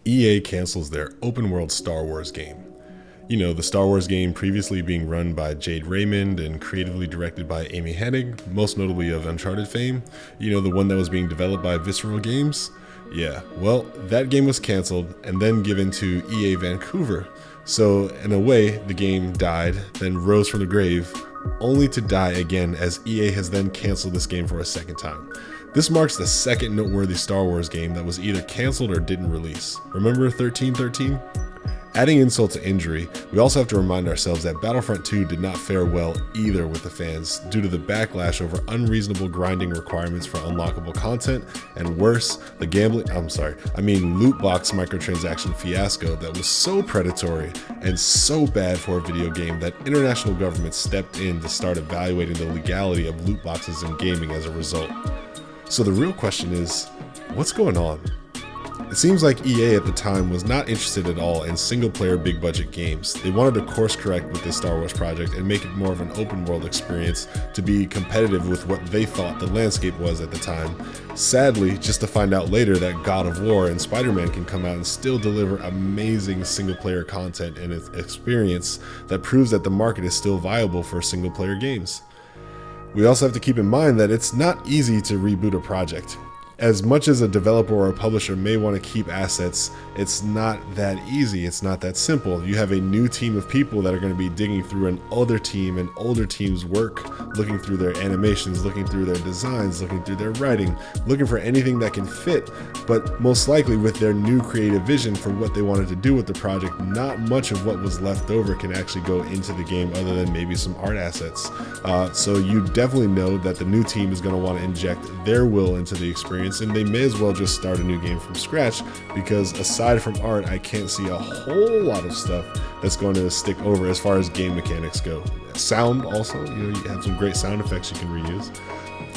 EA cancels their open world Star Wars game. You know, the Star Wars game previously being run by Jade Raymond and creatively directed by Amy Hennig, most notably of Uncharted fame. You know, the one that was being developed by Visceral Games. Yeah, well, that game was canceled and then given to EA Vancouver. So, in a way, the game died, then rose from the grave, only to die again as EA has then canceled this game for a second time. This marks the second noteworthy Star Wars game that was either canceled or didn't release. Remember 1313? Adding insult to injury, we also have to remind ourselves that Battlefront 2 did not fare well either with the fans due to the backlash over unreasonable grinding requirements for unlockable content, and worse, the loot box microtransaction fiasco that was so predatory and so bad for a video game that international governments stepped in to start evaluating the legality of loot boxes in gaming as a result. So the real question is, what's going on? It seems like EA at the time was not interested at all in single-player big-budget games. They wanted to course-correct with this Star Wars project and make it more of an open-world experience to be competitive with what they thought the landscape was at the time. Sadly, just to find out later that God of War and Spider-Man can come out and still deliver amazing single-player content and an experience that proves that the market is still viable for single-player games. We also have to keep in mind that it's not easy to reboot a project. As much as a developer or a publisher may want to keep assets, it's not that easy, it's not that simple. You have a new team of people that are going to be digging through an older team and older team's work, looking through their animations, looking through their designs, looking through their writing, looking for anything that can fit, but most likely with their new creative vision for what they wanted to do with the project, not much of what was left over can actually go into the game other than maybe some art assets. So you definitely know that the new team is going to want to inject their will into the experience, and they may as well just start a new game from scratch, because aside from art, I can't see a whole lot of stuff that's going to stick over as far as game mechanics go. Sound also, you have some great sound effects you can reuse.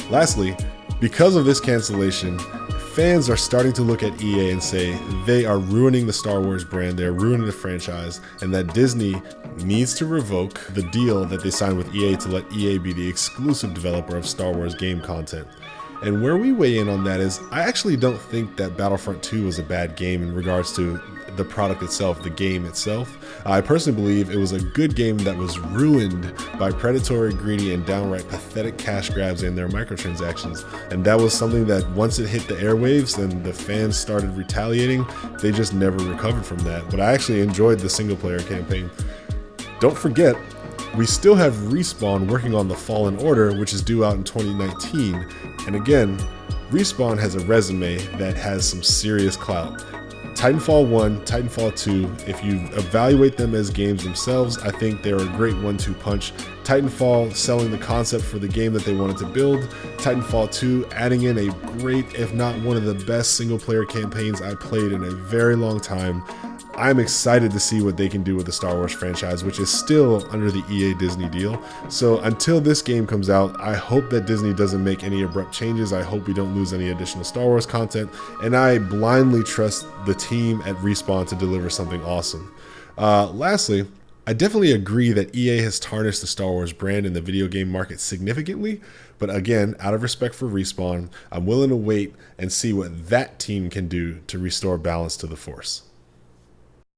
Lastly, because of this cancellation, fans are starting to look at EA and say they are ruining the Star Wars brand, they're ruining the franchise, and that Disney needs to revoke the deal that they signed with EA to let EA be the exclusive developer of Star Wars game content. And where we weigh in on that is, I actually don't think that Battlefront 2 was a bad game in regards to the product itself, the game itself. I personally believe it was a good game that was ruined by predatory, greedy, and downright pathetic cash grabs and their microtransactions. And that was something that once it hit the airwaves and the fans started retaliating, they just never recovered from that. But I actually enjoyed the single player campaign. Don't forget, we still have Respawn working on the Fallen Order, which is due out in 2019. And again, Respawn has a resume that has some serious clout. Titanfall 1, Titanfall 2, if you evaluate them as games themselves, I think they're a great 1-2 punch. Titanfall selling the concept for the game that they wanted to build. Titanfall 2 adding in a great, if not one of the best single player campaigns I played in a very long time. I'm excited to see what they can do with the Star Wars franchise, which is still under the EA Disney deal. So until this game comes out, I hope that Disney doesn't make any abrupt changes. I hope we don't lose any additional Star Wars content. And I blindly trust the team at Respawn to deliver something awesome. Lastly, I definitely agree that EA has tarnished the Star Wars brand in the video game market significantly, but again, out of respect for Respawn, I'm willing to wait and see what that team can do to restore balance to the Force.